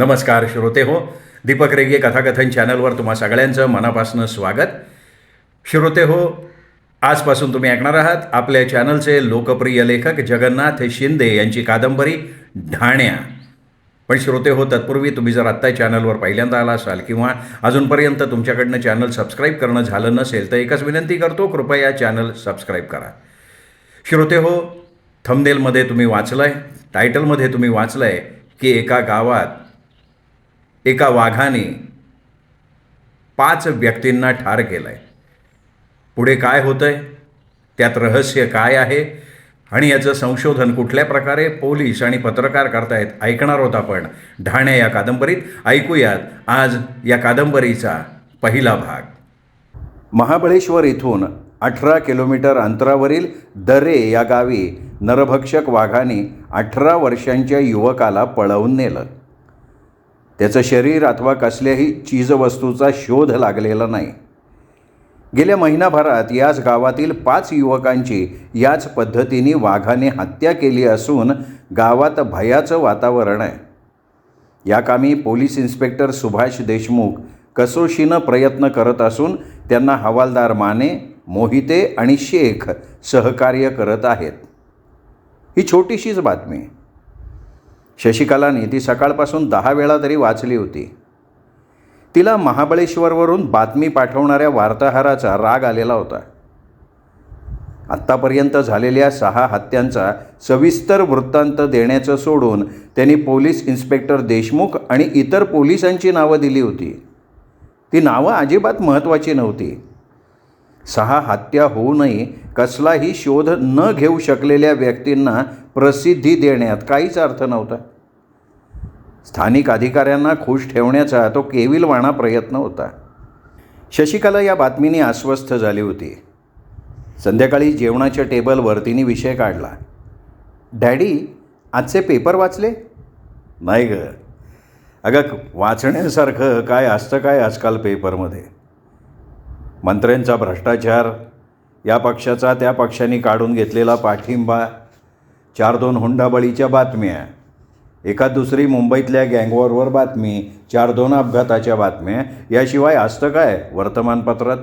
नमस्कार श्रोते हो. दीपक रेगे कथाकथन चॅनलवर तुम्हा सगळ्यांचं मनापासून स्वागत. श्रोते हो, आजपासून तुम्ही ऐकणार आहात आपल्या चॅनलचे लोकप्रिय लेखक जगन्नाथ शिंदे यांची कादंबरी ढाण्या. पण श्रोते हो, तत्पूर्वी तुम्ही जर आत्ता चॅनलवर पहिल्यांदा आला असाल किंवा अजूनपर्यंत तुमच्याकडनं चॅनल सबस्क्राईब करणं झालं नसेल तर एकच विनंती करतो, कृपया चॅनल सबस्क्राईब करा. श्रोते हो, थंबनेलमध्ये तुम्ही वाचलं आहे, टायटलमध्ये तुम्ही वाचलं आहे की एका गावात एका वाघाने 5 व्यक्तींना ठार केलं आहे. पुढे काय होतं आहे, त्यात रहस्य काय आहे आणि याचं संशोधन कुठल्या प्रकारे पोलीस आणि पत्रकार करतायत ऐकणार होत आपण ढाण्या या कादंबरीत. ऐकूयात आज या कादंबरीचा पहिला भाग. महाबळेश्वर इथून 18 किलोमीटर अंतरावरील दरे या गावी नरभक्षक वाघाने 18 वर्षांच्या युवकाला पळवून नेलं. त्याचं शरीर अथवा कसल्याही चीजवस्तूचा शोध लागलेला नाही. गेल्या महिनाभरात याच गावातील 5 युवकांची याच पद्धतीने वाघाने हत्या केली असून गावात भयाचं वातावरण आहे. या कामी पोलीस इन्स्पेक्टर सुभाष देशमुख कसोशीनं प्रयत्न करत असून त्यांना हवालदार माने, मोहिते आणि शेख सहकार्य करत आहेत. ही छोटीशीच बातमी. शशिकलाने ती सकाळपासून 10 वेळा तरी वाचली होती. तिला महाबळेश्वरवरून बातमी पाठवणाऱ्या वार्ताहराचा राग आलेला होता. आत्तापर्यंत झालेल्या 6 हत्यांचा सविस्तर वृत्तांत देण्याचं सोडून त्यांनी पोलीस इन्स्पेक्टर देशमुख आणि इतर पोलिसांची नावं दिली होती. ती नावं अजिबात महत्त्वाची नव्हती. 6 हत्या होऊनही कसलाही शोध न घेऊ शकलेल्या व्यक्तींना प्रसिद्धी देण्यात काहीच अर्थ नव्हता. स्थानिक अधिकाऱ्यांना खुश ठेवण्याचा तो केविलवाणा प्रयत्न होता. शशिकला या बातमीने अस्वस्थ झाली होती. संध्याकाळी जेवणाच्या टेबलवर तिने विषय काढला. डॅडी, आजचे पेपर वाचले? नाही ग. अगं, वाचण्यासारखं काय असतं काय आजकाल पेपरमध्ये? मंत्र्यांचा भ्रष्टाचार, या पक्षाचा त्या पक्षाने काढून घेतलेला पाठिंबा, 4-2 हुंडाबळीच्या बातम्या, एखाद दुसरी मुंबईतल्या गँगवॉरवर बातमी, 4-2 अपघाताच्या बातम्या, याशिवाय असतं काय वर्तमानपत्रात?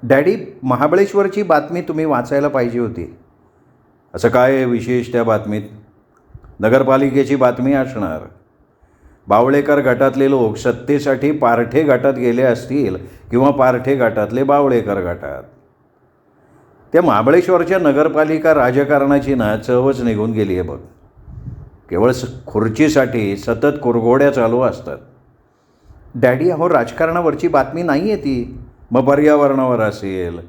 डॅडी, महाबळेश्वरची बातमी तुम्ही वाचायला पाहिजे होती. असं काय विशेष त्या बातमीत? नगरपालिकेची बातमी असणार. बावळेकर गटातले लोक सत्तेसाठी पारठे गटात गेले असतील किंवा पारठे गटातले बावळेकर गटात. त्या महाबळेश्वरच्या नगरपालिका राजकारणाची ना चवच निघून गेली आहे बघ. केवळ खुर्चीसाठी सतत कुरघोड्या चालू असतात. डॅडी, अहो, राजकारणावरची बातमी नाही आहे ती. मग पर्यावरणावर असेल.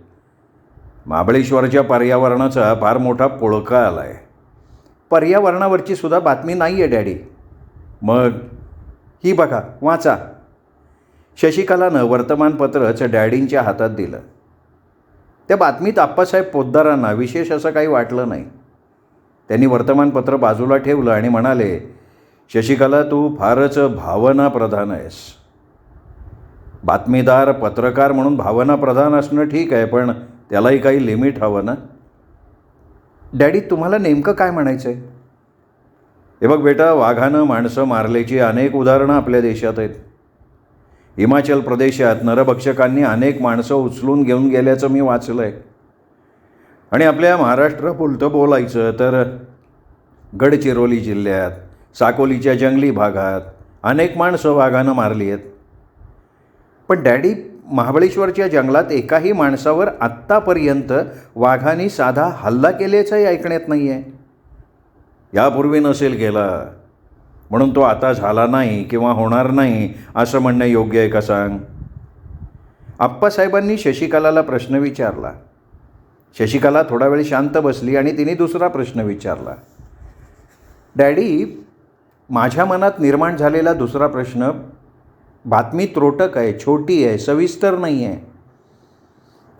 महाबळेश्वरच्या पर्यावरणाचा फार मोठा पुळका आला आहे. पर्यावरणावरची सुद्धा बातमी नाही आहे डॅडी. मग ही बघा, वाचा. शशिकलानं वर्तमानपत्रच डॅडींच्या हातात दिलं. त्या बातमीत आप्पासाहेब पोद्दारांना विशेष असं काही वाटलं नाही. त्यांनी वर्तमानपत्र बाजूला ठेवलं आणि म्हणाले, शशिकला, तू फारच भावनाप्रधान आहेस. बातमीदार, पत्रकार म्हणून भावनाप्रधान असणं ठीक आहे, पण त्यालाही काही लिमिट हवं ना. डॅडी, तुम्हाला नेमकं काय म्हणायचं आहे? हे बघ बेटा, वाघानं माणसं मारल्याची अनेक उदाहरणं आपल्या देशात आहेत. हिमाचल प्रदेशात नरभक्षकांनी अनेक माणसं उचलून घेऊन गेल्याचं मी वाचलं आहे. आणि आपल्या महाराष्ट्रापुरतं बोलायचं तर गडचिरोली जिल्ह्यात, साकोलीच्या जंगली भागात अनेक माणसं वाघानं मारली आहेत. पण डॅडी, महाबळेश्वरच्या जंगलात एकाही माणसावर आत्तापर्यंत वाघाने साधा हल्ला केल्याचंही ऐकण्यात नाही आहे. यापूर्वी नसेल केला म्हणून तो आता झाला नाही किंवा होणार नाही असं म्हणणं योग्य आहे का सांग? आप्पासाहेबांनी शशिकलाला प्रश्न विचारला. शशिकला थोडा वेळ शांत बसली आणि तिने दुसरा प्रश्न विचारला. डॅडी, माझ्या मनात निर्माण झालेला दुसरा प्रश्न, बातमी त्रोटक आहे, छोटी आहे, सविस्तर नाही आहे.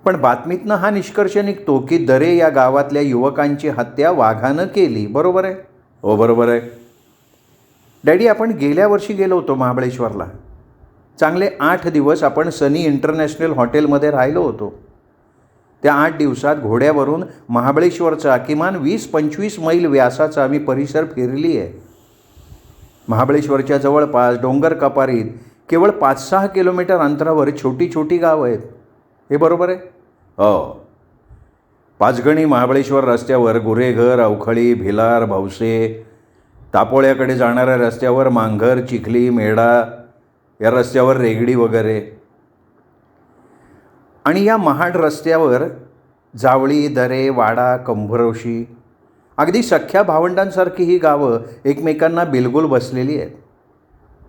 पण बातमीतनं हा निष्कर्ष निघतो की दरे या गावातल्या युवकांची हत्या वाघानं केली. बरोबर आहे? हो, बरोबर आहे. डॅडी, आपण गेल्या वर्षी गेलो होतो महाबळेश्वरला. चांगले 8 दिवस आपण सनी इंटरनॅशनल हॉटेलमध्ये राहिलो होतो. त्या 8 दिवसात घोड्यावरून महाबळेश्वरचा किमान 20-25 मैल व्यासाचा आम्ही परिसर फिरली आहे. महाबळेश्वरच्या जवळपास डोंगर कपारीत केवळ 5-6 किलोमीटर अंतरावर छोटी छोटी गावं आहेत. हे बरोबर आहे? हो. पाचगणी महाबळेश्वर रस्त्यावर गुरेघर, अवखळी, भिलार, भवसे, तापोळ्याकडे जाणाऱ्या रस्त्यावर मांघर, चिखली, मेढा, या रस्त्यावर रेगडी वगैरे. आणि या महाड रस्त्यावर जावळी, दरे, वाडा, कंभरवशी, अगदी सख्या भावंडांसारखी ही गावं एकमेकांना बिलगुल बसलेली आहेत.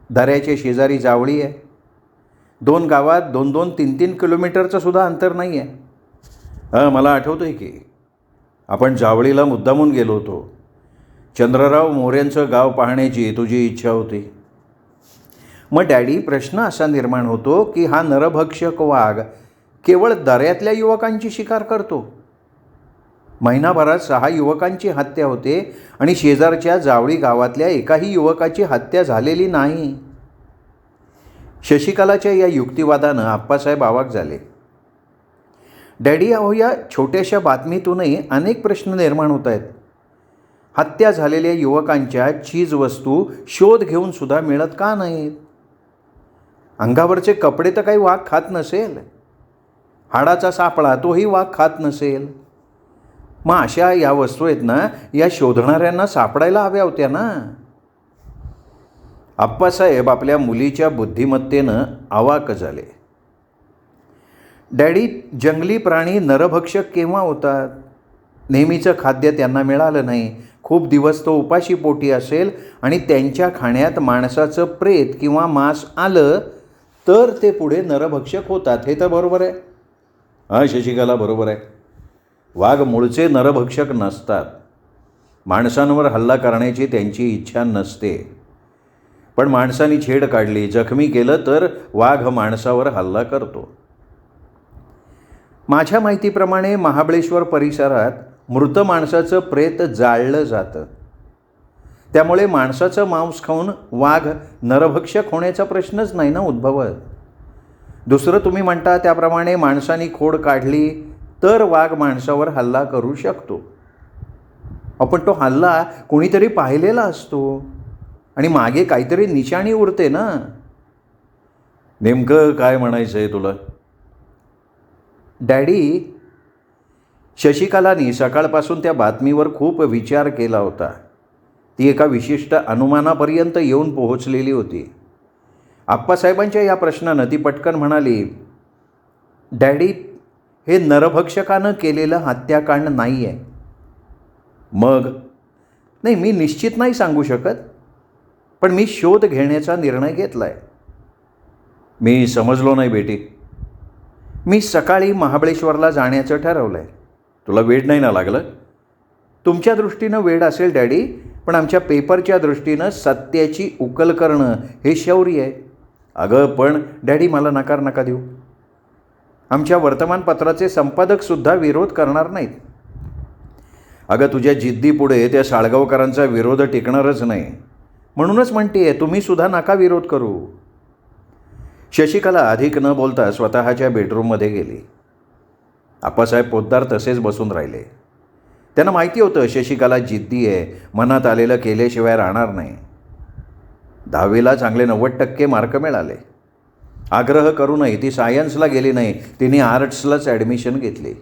दऱ्याच्या शेजारी जावळी आहे. 2 गावात 2-2, 3-3 किलोमीटरचं सुद्धा अंतर नाही आहे. मला आठवतं आहे की आपण जावळीला मुद्दामून गेलो होतो. चंद्रराव मोऱ्यांचं गाव पाहण्याची तुझी इच्छा होती. मग डॅडी, प्रश्न असा निर्माण होतो की हा नरभक्षक वाघ केवळ दऱ्यातल्या युवकांची शिकार करतो. महिनाभरात 6 युवकांची हत्या होते आणि शेजारच्या जावळी गावातल्या एकाही युवकाची हत्या झालेली नाही. शशिकलाच्या या युक्तिवादानं आप्पासाहेब अवाक झाले. डॅडी, अहो, या छोट्याशा बातमीतूनही अनेक प्रश्न निर्माण होत आहेत. हत्या झालेल्या युवकांच्या चीजवस्तू शोध घेऊन सुद्धा मिळत का नाहीत? अंगावरचे कपडे तर काही वाघ खात नसेल. हाडाचा सापळा तोही वाघ खात नसेल. मग अशा या वस्तू आहेत ना, या शोधणाऱ्यांना सापडायला हव्या होत्या ना. आप्पासाहेब आपल्या मुलीच्या बुद्धिमत्तेनं अवाक झाले. डॅडी, जंगली प्राणी नरभक्षक केव्हा होतात? नेहमीचं खाद्य त्यांना मिळालं नाही, खूप दिवस तो उपाशी पोटी असेल आणि त्यांच्या खाण्यात माणसाचं प्रेत किंवा मांस आलं तर ते पुढे नरभक्षक होतात. हे तर बरोबर आहे. हां शशिकला, बरोबर आहे. वाघ मूळचे नरभक्षक नसतात. माणसांवर हल्ला करण्याची त्यांची इच्छा नसते. पण माणसांनी छेड काढली, जखमी केलं तर वाघ माणसावर हल्ला करतो. माझ्या माहितीप्रमाणे महाबळेश्वर परिसरात मृत माणसाचं प्रेत जाळलं जातं. त्यामुळे माणसाचं मांस खाऊन वाघ नरभक्षक होण्याचा प्रश्नच नाही ना उद्भवत. दुसरं, तुम्ही म्हणता त्याप्रमाणे माणसांनी खोड काढली तर वाघ माणसावर हल्ला करू शकतो. पण तो हल्ला कोणीतरी पाहिलेला असतो आणि मागे काहीतरी निशाणी उरते ना. नेमकं काय म्हणायचं आहे तुला? डॅडी, शशिकलानी सकाळपासून त्या बातमीवर खूप विचार केला होता. ती एका विशिष्ट अनुमानापर्यंत येऊन पोहोचलेली होती. आप्पासाहेबांच्या या प्रश्नानं ती पटकन म्हणाली, डॅडी, हे नरभक्षकानं केलेलं हत्याकांड नाही आहे. मग? नाही, मी निश्चित नाही सांगू शकत, पण मी शोध घेण्याचा निर्णय घेतला आहे. मी समजलो नाही बेटी. मी सकाळी महाबळेश्वरला जाण्याचं ठरवलं आहे. तुला वेड नाही ना लागलं? तुमच्या दृष्टीनं वेड असेल डॅडी, पण आमच्या पेपरच्या दृष्टीनं सत्याची उकल करणं हे शौर्य आहे. अगं पण डॅडी, मला नकार नका देऊ. आमच्या वर्तमानपत्राचे संपादकसुद्धा विरोध करणार नाहीत. अगं, तुझ्या जिद्दीपुढे त्या साळगावकरांचा विरोध टिकणारच नाही. म्हणूनच म्हणते तुम्हीसुद्धा नका विरोध करू. शशिकला अधिक न बोलता स्वतःच्या बेडरूममध्ये गेली. आप्पासाहेब पोद्दार तसेच बसून राहिले. त्यांना माहिती होतं शशिकला जिद्दी आहे, मनात आलेलं केल्याशिवाय राहणार नाही. 10वीला चांगले 90% मार्क मिळाले. आग्रह करूनही ती सायन्सला गेली नाही, तिने आर्ट्सलाच ॲडमिशन घेतली.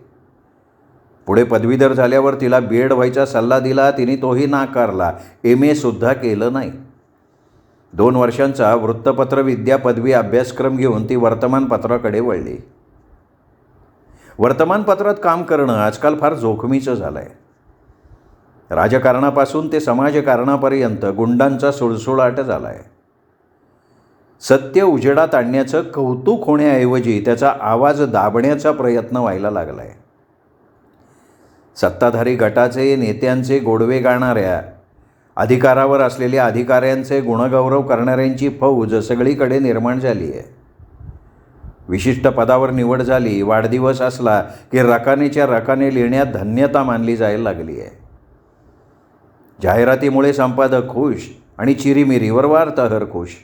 पुढे पदवीधर झाल्यावर तिला B.Ed व्हायचा सल्ला दिला, तिने तोही नाकारला. MA सुद्धा केलं नाही. 2 वर्षांचा वृत्तपत्र विद्या पदवी अभ्यासक्रम घेऊन ती वर्तमानपत्राकडे वळली. वर्तमानपत्रात काम करणं आजकाल फार जोखमीचं झालं आहे. राजकारणापासून ते समाजकारणापर्यंत गुंडांचा सुळसुळाट झाला आहे. सत्य उजेडात आणण्याचं कौतुक होण्याऐवजी त्याचा आवाज दाबण्याचा प्रयत्न व्हायला लागला आहे. सत्ताधारी गटाचे नेत्यांचे गोडवे गाणाऱ्या, अधिकारावर असलेल्या अधिकाऱ्यांचे गुणगौरव करणाऱ्यांची फौज सगळीकडे निर्माण झाली आहे. विशिष्ट पदावर निवड झाली, वाढदिवस असला की रकानेच्या रकाने लिहिण्यात धन्यता मानली जायला लागली आहे. जाहिरातीमुळे संपादक खुश आणि चिरीमिरीवर वार्ताहर खुश.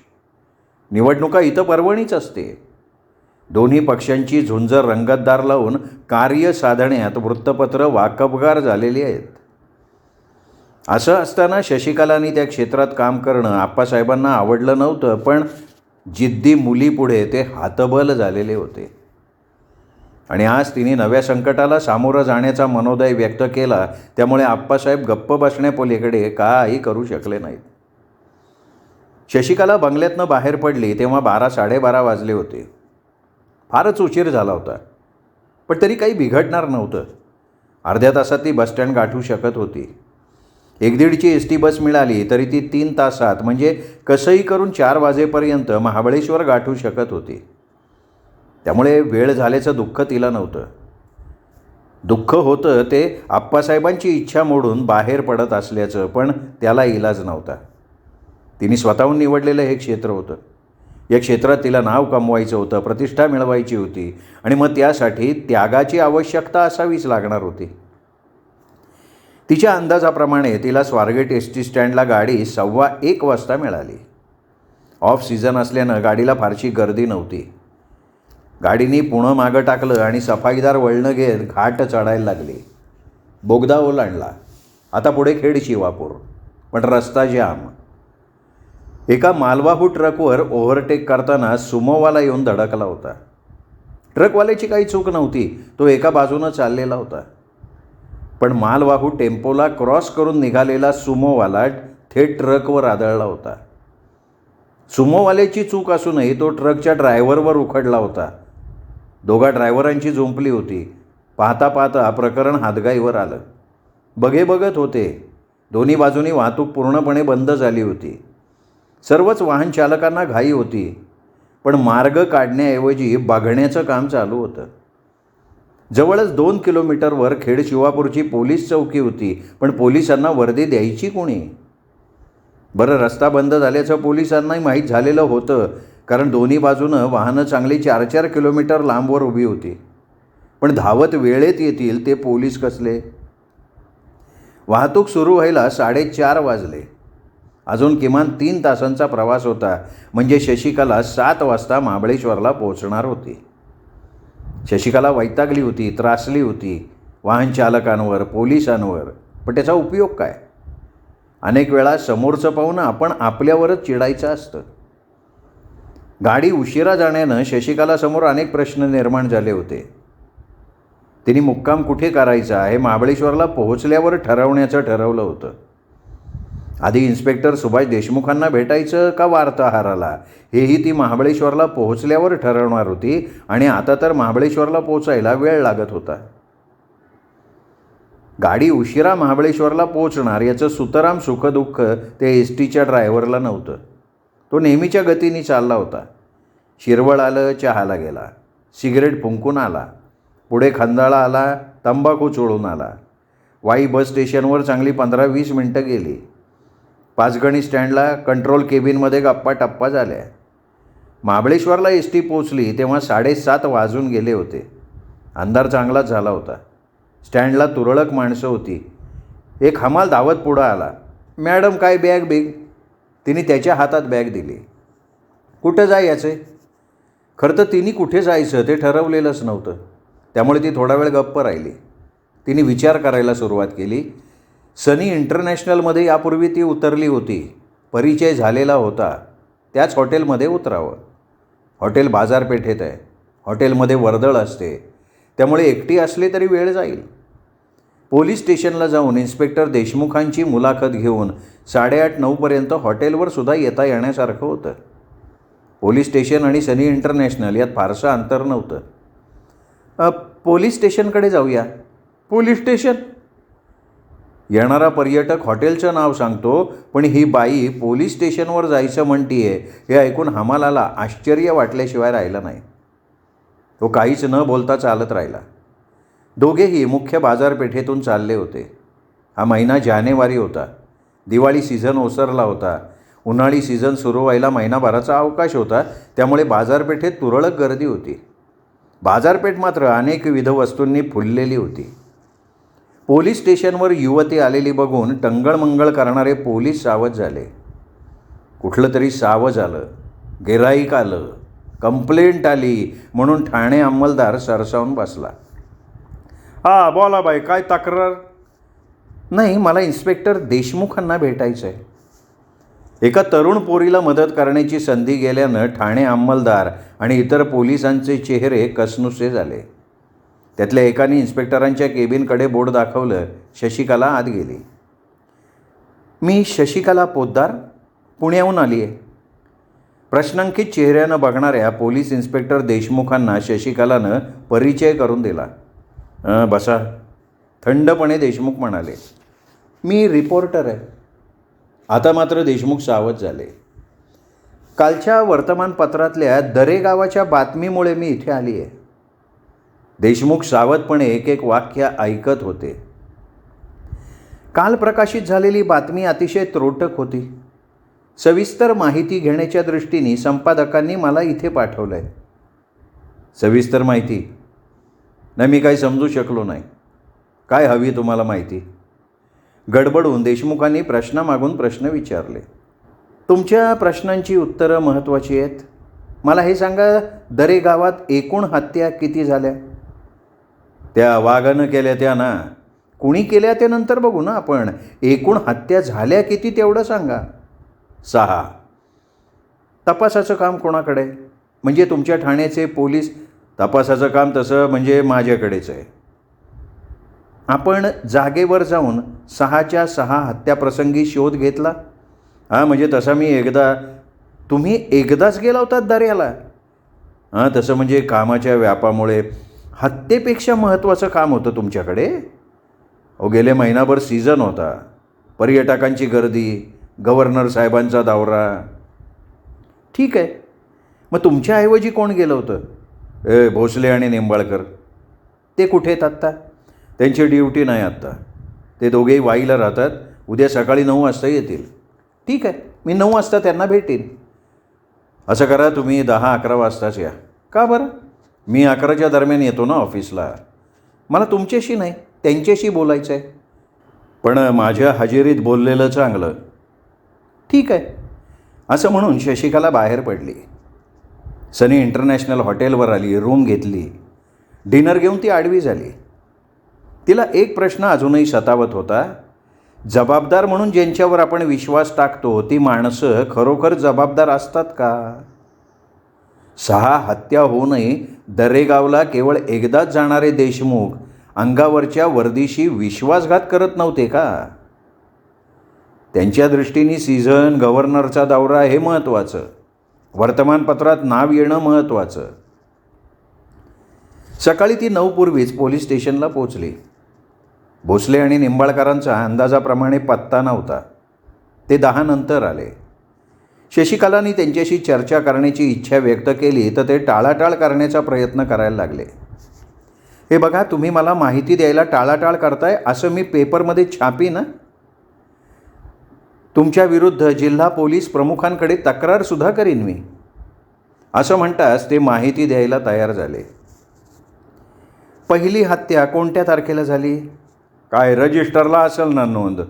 निवडणुका इथं पर्वणीच असते. दोन्ही पक्षांची झुंज रंगतदार लावून कार्य साधण्यात वृत्तपत्र वाकबगार झालेली आहेत. असं असताना शशिकलांनी त्या क्षेत्रात काम करणं आप्पासाहेबांना आवडलं नव्हतं, पण जिद्दी मुलीपुढे ते हातबल झालेले होते. आणि आज तिने नव्या संकटाला सामोरं जाण्याचा मनोदय व्यक्त केला. त्यामुळे आप्पासाहेब गप्प बसण्यापलीकडे काही करू शकले नाहीत. शशिकला बंगल्यातनं बाहेर पडली तेव्हा 12-12:30 वाजले होते. फारच उशीर झाला होता, पण तरी काही बिघडणार नव्हतं. अर्ध्या तासात ती बसस्टँड गाठू शकत होती. 1:30ची एस टी बस मिळाली तरी ती 3 तासात म्हणजे कसंही करून 4 वाजेपर्यंत महाबळेश्वर गाठू शकत होती. त्यामुळे वेळ झाल्याचं दुःख तिला नव्हतं. दुःख होतं ते आप्पासाहेबांची इच्छा मोडून बाहेर पडत असल्याचं, पण त्याला इलाज नव्हता. तिने स्वतःहून निवडलेलं हे क्षेत्र होतं. या क्षेत्रात तिला नाव कमवायचं होतं, प्रतिष्ठा मिळवायची होती आणि मग त्यासाठी त्यागाची आवश्यकता असावीच लागणार होती. तिच्या अंदाजाप्रमाणे तिला स्वारगेट एस टी स्टँडला गाडी 1:15 वाजता मिळाली. ऑफ सीझन असल्यानं गाडीला फारशी गर्दी नव्हती. गाडीने पुणं मागं टाकलं आणि सफाईदार वळणं घेत घाट चढायला लागली. बोगदा ओलांडला. आता पुढे खेड शिवापूर, पण रस्ता जाम. एका मालवाहू ट्रकवर ओव्हरटेक करताना सुमोवाला येऊन धडकला होता. ट्रकवाल्याची काही चूक नव्हती, तो एका बाजूनं चाललेला होता. पण मालवाहू टेम्पोला क्रॉस करून निघालेला सुमोवाला थेट ट्रकवर आदळला होता. सुमोवाल्याची चूक असूनही तो ट्रकच्या ड्रायव्हरवर उखडला होता. दोघा ड्रायव्हरांची झोंपली होती. पाहता पाहता प्रकरण हातगाईवर आलं. बघे बघत होते. दोन्ही बाजूनी वाहतूक पूर्णपणे बंद झाली होती. सर्वच वाहन चालकांना घाई होती, पण मार्ग काढण्याऐवजी बघण्याचं काम चालू होतं. जवळच 2 किलोमीटरवर खेड शिवापूरची पोलीस चौकी होती, पण पोलिसांना वर्दी द्यायची कोणी? बरं, रस्ता बंद झाल्याचं पोलिसांनाही माहीत झालेलं होतं, कारण दोन्ही बाजूनं वाहनं चांगली 4-4 किलोमीटर लांबवर उभी होती. पण धावत वेळेत येतील ते पोलीस कसले? वाहतूक सुरू व्हायला 4:30 वाजले. अजून किमान 3 तासांचा प्रवास होता, म्हणजे शशिकला 7 वाजता महाबळेश्वरला पोहोचणार होती. शशिकला वैतागली होती, त्रासली होती, वाहन चालकांवर, पोलिसांवर. पण त्याचा उपयोग काय? अनेक वेळा समोरचं पाहून आपण आपल्यावरच चिडायचं असतं. गाडी उशिरा जाण्यानं शशिकलासमोर अनेक प्रश्न निर्माण झाले होते. तिने मुक्काम कुठे करायचा हे महाबळेश्वरला पोहोचल्यावर ठरवण्याचं ठरवलं होतं. आधी इन्स्पेक्टर सुभाष देशमुखांना भेटायचं का वार्ताहराला, हेही ती महाबळेश्वरला पोहोचल्यावर ठरवणार होती. आणि आता तर महाबळेश्वरला पोहोचायला वेळ लागत होता. गाडी उशिरा महाबळेश्वरला पोहोचणार याचं सुतराम सुखदुःख ते एस टीच्या ड्रायव्हरला नव्हतं. तो नेहमीच्या गतीने चालला होता. शिरवळ आलं, चहाला गेला, सिगरेट फुंकून आला, पुढे खंदाळा आला, तंबाखू चोळून आला. वाई बस स्टेशनवर चांगली 15-20 मिनटं गेली. पाचगणी स्टँडला कंट्रोल केबिनमध्ये गप्पा टप्पा झाल्या. महाबळेश्वरला एस टी पोचली तेव्हा 7:30 वाजून गेले होते. अंधार चांगलाच झाला होता. स्टँडला तुरळक माणसं होती. एक हमाल धावत पुढं आला. मॅडम, काय बॅग बिग? तिने त्याच्या हातात बॅग दिली. कुठं जायचं? खरं तर तिने कुठे जायचं ते ठरवलेलंच नव्हतं. त्यामुळे ती थोडा वेळ गप्प राहिली. तिने विचार करायला सुरुवात केली. सनी इंटरनॅशनलमध्ये यापूर्वी ती उतरली होती. परिचय झालेला होता. त्याच हॉटेलमध्ये उतरावं. हॉटेल बाजारपेठेत आहे. हॉटेलमध्ये वर्दळ असते, त्यामुळे एकटी असली तरी वेळ जाईल. पोलीस स्टेशनला जाऊन इन्स्पेक्टर देशमुखांची मुलाखत घेऊन 8:30-9पर्यंत हॉटेलवर सुद्धा येता येण्यासारखं होतं. पोलीस स्टेशन आणि सनी इंटरनॅशनल यात फारसं अंतर नव्हतं. पोलीस स्टेशनकडे जाऊया. Police station? येणारा पर्यटक हॉटेलचं नाव सांगतो, पण ही बाई पोलीस स्टेशनवर जायचं म्हणतीये हे ऐकून हमालाला आश्चर्य वाटल्याशिवाय राहिलं नाही. तो काहीच न बोलता चालत राहिला. दोघेही मुख्य बाजारपेठेतून चालले होते. हा महिना जानेवारी होता. दिवाळी सीझन ओसरला होता. उन्हाळी सीझन सुरू व्हायला महिनाभराचा अवकाश होता, त्यामुळे बाजारपेठेत तुरळक गर्दी होती. बाजारपेठ मात्र अनेकविध वस्तूंनी फुललेली होती. पोलीस स्टेशनवर युवती आलेली बघून टंगळमंगळ करणारे पोलीस सावध झाले. कुठलं तरी सावध आलं, गिऱ्हाईक आलं, कंप्लेंट आली म्हणून ठाणे अंमलदार सरसावून बसला. बोला बाई, काय तक्रार? नाही, मला इन्स्पेक्टर देशमुखांना भेटायचं आहे. एका तरुण पोरीला मदत करण्याची संधी गेल्यानं ठाणे अंमलदार आणि इतर पोलिसांचे चेहरे कसनुसे झाले. त्यातल्या एकाने इन्स्पेक्टरांच्या केबिनकडे बोट दाखवलं. शशिकला आत गेली. मी शशिकला पोद्दार, पुण्याहून आली आहे. प्रश्नांकित चेहऱ्यानं बघणाऱ्या पोलीस इन्स्पेक्टर देशमुखांना शशिकलानं परिचय करून दिला. बसा, थंडपणे देशमुख म्हणाले. मी रिपोर्टर आहे. आता मात्र देशमुख सावध झाले. कालच्या वर्तमानपत्रातल्या दरे गावाच्या बातमीमुळे मी इथे आली आहे. देशमुख सावधपणे एक एक वाक्य ऐकत होते. काल प्रकाशित झालेली बातमी अतिशय त्रोटक होती. सविस्तर माहिती घेण्याच्या दृष्टीने संपादकांनी मला इथे पाठवलं आहे. सविस्तर माहिती? नाही, मी काही समजू शकलो नाही. काय हवी तुम्हाला माहिती? गडबडून देशमुखांनी प्रश्नामागून प्रश्न विचारले. तुमच्या प्रश्नांची उत्तरं महत्त्वाची आहेत. मला हे सांगा, दरे गावात एकूण हत्या किती झाल्या? त्या वाघानं केल्या त्या ना. कुणी केल्या ते नंतर बघू ना आपण. एकूण हत्या झाल्या किती तेवढं सांगा. 6. तपासाचं काम कोणाकडे? म्हणजे तुमच्या ठाण्याचे पोलीस? तपासाचं काम तसं म्हणजे माझ्याकडेच आहे. आपण जागेवर जाऊन 6च्या 6 हत्याप्रसंगी शोध घेतला? हां, म्हणजे तसा मी तुम्ही एकदाच गेला होतात दर्याला? हां, तसं म्हणजे कामाच्या व्यापामुळे. हत्येपेक्षा महत्त्वाचं काम होतं तुमच्याकडे? गेले महिनाभर सीझन होता. पर्यटकांची गर्दी, गव्हर्नर साहेबांचा दौरा. ठीक आहे, मग तुमच्याऐवजी कोण गेलं होतं? भोसले आणि निंबाळकर. ते कुठे आहेत आत्ता? त्यांची ड्युटी नाही आत्ता. ते दोघेही वाईला राहतात. उद्या सकाळी 9 वाजता येतील. ठीक आहे, मी 9 वाजता त्यांना भेटेन. असं करा, तुम्ही 10-11 वाजताच या. का बरं? मी 11च्या दरम्यान येतो ना ऑफिसला. मला तुमच्याशी नाही, त्यांच्याशी बोलायचं आहे. पण माझ्या हजेरीत बोललेलं चांगलं. ठीक आहे, असं म्हणून शशिकला बाहेर पडली. सनी इंटरनॅशनल हॉटेलवर आली, रूम घेतली. डिनर घेऊन ती आडवी झाली. तिला एक प्रश्न अजूनही सतावत होता. जबाबदार म्हणून ज्यांच्यावर आपण विश्वास टाकतो ती माणसं खरोखर जबाबदार असतात का? 6 हत्या होऊनही दरेगावला केवळ एकदाच जाणारे देशमुख अंगावरच्या वर्दीशी विश्वासघात करत नव्हते का? त्यांच्या दृष्टीने सीझन, गव्हर्नरचा दौरा हे महत्त्वाचं. वर्तमानपत्रात नाव येणं महत्त्वाचं. सकाळी ती 9 पूर्वीच पोलीस स्टेशनला पोचली. भोसले आणि निंबाळकरांचा अंदाजाप्रमाणे पत्ता नव्हता. ते 10 नंतर आले. शशिकलांनी त्यांच्याशी चर्चा करण्याची इच्छा व्यक्त केली तर ते टाळाटाळ करण्याचा प्रयत्न करायला लागले. हे बघा, तुम्ही मला माहिती द्यायला टाळाटाळ करताय असं मी पेपरमध्ये छापी ना. तुमच्या विरुद्ध जिल्हा पोलीस प्रमुखांकडे तक्रारसुद्धा करीन मी. असं म्हणताच ते माहिती द्यायला तयार झाले. पहिली हत्या कोणत्या तारखेला झाली? काय रजिस्टरला असेल ना नोंद.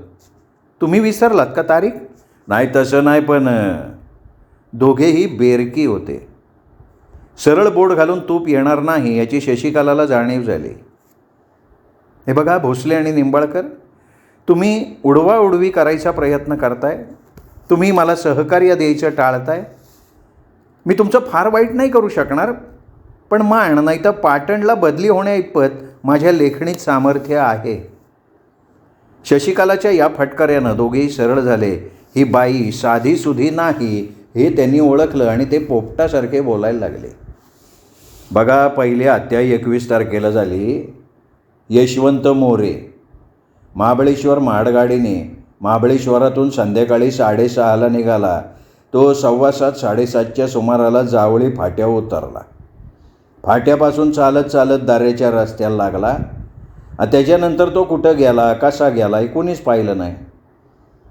तुम्ही विसरलात का तारीख? नाही, तसं नाही, पण दोघेही बेरकी होते. सरळ बोट घालून तूप येणार नाही याची शशिकलाला जाणीव झाली. हे बघा भोसले आणि निंबाळकर, तुम्ही उडवाउडवी करायचा प्रयत्न करताय. तुम्ही मला सहकार्य द्यायचं टाळताय. मी तुमचं फार वाईट नाही करू शकणार, पण मान नाही तर पाटणला बदली होण्याइतपत माझ्या लेखणीत सामर्थ्य आहे. शशिकलाच्या या फटकाऱ्यानं दोघेही सरळ झाले. ही बाई साधीसुधी नाही हे त्यांनी ओळखलं आणि ते पोपटासारखे बोलायला लागले. बघा, पहिली हत्या 21 तारखेला झाली. यशवंत मोरे महाबळेश्वर माडगाडीने महाबळेश्वरातून संध्याकाळी 6:30ला निघाला. तो 7:15-7:30च्या सुमाराला जावळी फाट्यावर उतरला. फाट्यापासून चालत चालत दाऱ्याच्या रस्त्याला लागला. त्याच्यानंतर तो कुठं गेला, कसा गेला हे कोणीच पाहिलं नाही.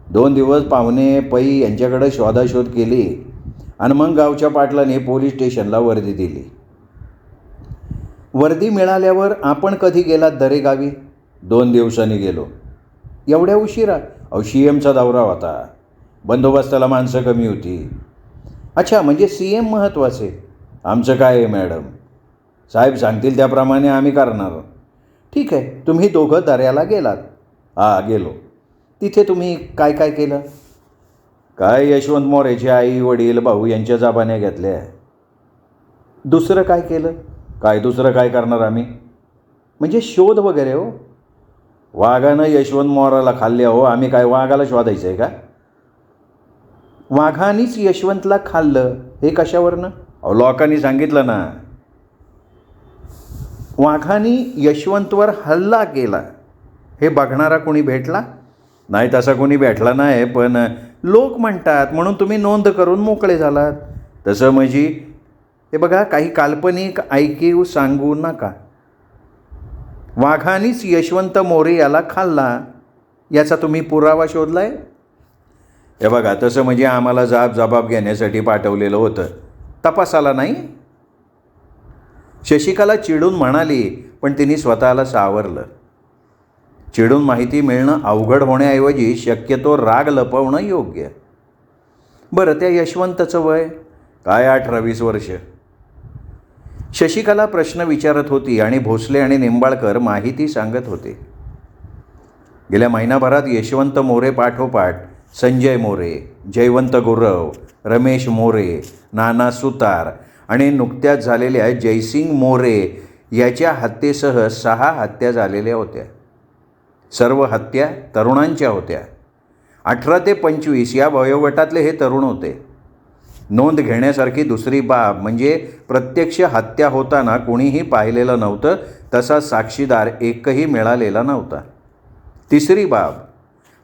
2 दिवस पाहुणे पै यांच्याकडे शोधाशोध केली आणि मग गावच्या पाटलाने पोलीस स्टेशनला वर्दी दिली. वर्दी मिळाल्यावर आपण कधी गेलात दरेगावी? 2 दिवसांनी गेलो. एवढ्या उशिरा? CMचा दौरा होता. बंदोबस्ताला माणसं कमी होती. अच्छा, म्हणजे CM महत्त्वाचे? आमचं काय आहे मॅडम, साहेब सांगतील त्याप्रमाणे आम्ही करणार. ठीक आहे, तुम्ही दोघं दर्याला गेलात. गेलो. तिथे तुम्ही काय काय केलं? काय यशवंत मोरेचे आई वडील भाऊ यांच्या जाबान्या घेतल्या. दुसरं काय केलं? काय दुसरं काय करणार आम्ही? म्हणजे शोध वगैरे हो. वाघानं यशवंत मोराला खाल्ले हो, आम्ही काय वाघाला शोधायचं आहे का? वाघानीच यशवंतला खाल्लं हे कशावरनं? अहो लोकांनी सांगितलं ना. वाघानी यशवंतवर हल्ला केला हे बघणारा कोणी भेटला नाही? तसा कोणी भेटला नाही, पण लोक म्हणतात म्हणून तुम्ही नोंद करून मोकळे झालात. तसं म्हणजे हे बघा, काही काल्पनिक ऐकीव सांगू नका. वाघानीच यशवंत मोरे याला खाल्ला याचा तुम्ही पुरावा शोधलाय? हे बघा, तसं म्हणजे आम्हाला जबाब घेण्यासाठी पाठवलेलं होतं, तपासाला नाही. शशिकला चिडून म्हणाली, पण तिने स्वतःला सावरलं. चिडून माहिती मिळणं अवघड होण्याऐवजी शक्यतो राग लपवणं योग्य. बरं, त्या यशवंतचं वय काय? 18-20 वर्ष. शशिकला प्रश्न विचारत होती आणि भोसले आणि निंबाळकर माहिती सांगत होते. गेल्या महिनाभरात यशवंत मोरे पाठोपाठ संजय मोरे, जयवंत गुरव, रमेश मोरे, नाना सुतार आणि नुकत्याच झालेल्या जयसिंग मोरे याच्या हत्येसह 6 हत्या झालेल्या होत्या. सर्व हत्या तरुणांच्या होत्या. 18 ते 25 या वयोगटातले हे तरुण होते. नोंद घेण्यासारखी दुसरी बाब म्हणजे प्रत्यक्ष हत्या होताना कोणीही पाहिलेलं नव्हतं, तसा साक्षीदार एकही मिळालेला नव्हता. तिसरी बाब,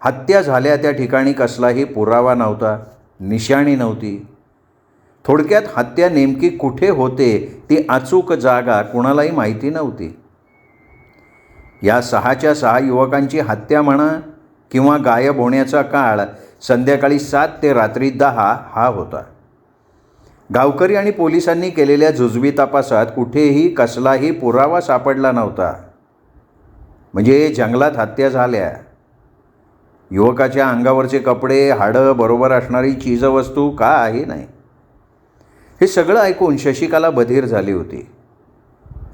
हत्या झाल्या त्या ठिकाणी कसलाही पुरावा नव्हता, निशाणी नव्हती. थोडक्यात हत्या नेमकी कुठे होते ती अचूक जागा कुणालाही माहिती नव्हती. या 6च्या 6 युवकांची हत्या म्हणा किंवा गायब होण्याचा काळ संध्याकाळी 7 ते रात्री 10 हा होता. गावकरी आणि पोलिसांनी केलेल्या जुजबी तपासात कुठेही कसलाही पुरावा सापडला नव्हता. म्हणजे जंगलात हत्या झाल्या. युवकाच्या अंगावरचे कपडे, हाडं, बरोबर असणारी चीजवस्तू काही नाही. हे सगळं ऐकून शशिकला बधीर झाली होती.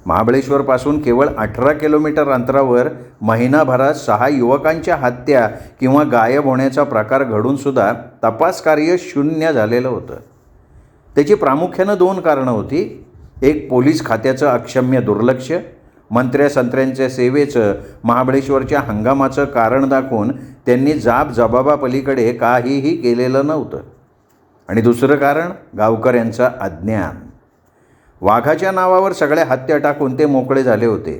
महाबळेश्वरपासून केवळ 18 किलोमीटर अंतरावर महिनाभरात 6 युवकांच्या हत्या किंवा गायब होण्याचा प्रकार घडूनसुद्धा तपासकार्य शून्य झालेलं होतं. त्याची प्रामुख्यानं 2 कारणं होती. एक, पोलीस खात्याचं अक्षम्य दुर्लक्ष, मंत्र्या-संत्र्यांच्या सेवेचं, महाबळेश्वरच्या हंगामाचं कारण दाखवून त्यांनी जबाबापलीकडे काहीही केलेलं नव्हतं. आणि दुसरं कारण, गावकऱ्यांचं अज्ञान. वाघाच्या नावावर सगळ्या हत्या टाकून ते मोकळे झाले होते.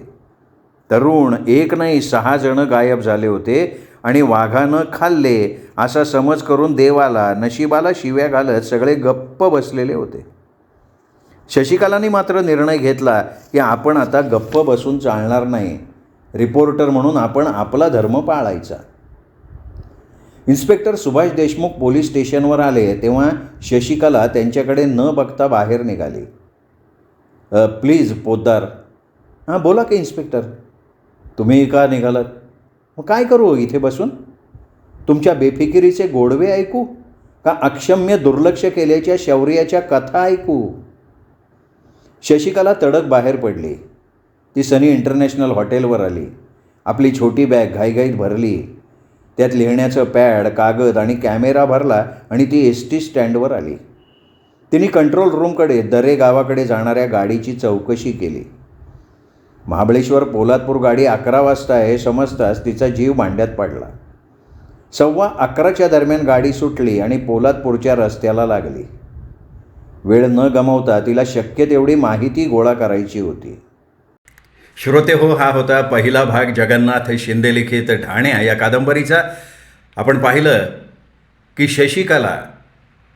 तरुण 1 नाही 6 जणं गायब झाले होते आणि वाघानं खाल्ले असा समज करून देवाला, नशिबाला शिव्या घालत सगळे गप्प बसलेले होते. शशिकलांनी मात्र निर्णय घेतला की आपण आता गप्प बसून चालणार नाही. रिपोर्टर म्हणून आपण आपला धर्म पाळायचा. इन्स्पेक्टर सुभाष देशमुख पोलीस स्टेशनवर आले तेव्हा शशिकला त्यांच्याकडे न बघता बाहेर निघाली. प्लीज पोद्दार. हां बोला की इन्स्पेक्टर. तुम्ही का निघालात? मग काय करू इथे बसून? तुमच्या बेफिकिरीचे गोडवे ऐकू का अक्षम्य दुर्लक्ष केल्याच्या शौर्याच्या कथा ऐकू? शशिकला तडक बाहेर पडली. ती सनी इंटरनॅशनल हॉटेलवर आली. आपली छोटी बॅग घाईघाईत भरली. त्यात लिहिण्याचं पॅड, कागद आणि कॅमेरा भरला आणि ती ST स्टँडवर आली. तिने कंट्रोल रूमकडे दरे गावाकडे जाणाऱ्या गाडीची चौकशी केली. महाबळेश्वर पोलादपूर गाडी 11 वाजता आहे समजताच तिचा जीव भांड्यात पडला. 11:15च्या दरम्यान गाडी सुटली आणि पोलादपूरच्या रस्त्याला लागली. वेळ न गमावता तिला शक्य तेवढी माहिती गोळा करायची होती. श्रोते हो, हा होता पहिला भाग जगन्नाथ शिंदे लिखित ढाण्या या कादंबरीचा. आपण पाहिलं की शशिकला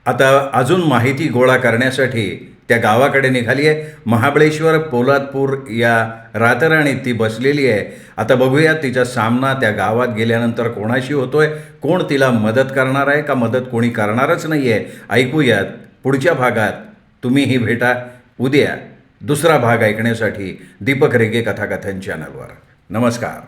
आता अजून माहिती गोळा करण्यासाठी त्या गावाकडे निघाली आहे. महाबळेश्वर पोलादपूर या रातराणीत ती बसलेली आहे. आता बघूया तिचा सामना त्या गावात गेल्यानंतर कोणाशी होतोय, कोण तिला मदत करणार आहे का मदत कोणी करणारच नाही आहे, ऐकूयात पुढच्या भागात. तुम्हीही भेटा उद्या दुसरा भाग ऐकण्यासाठी दीपक रेगे कथाकथन चॅनलवर. नमस्कार.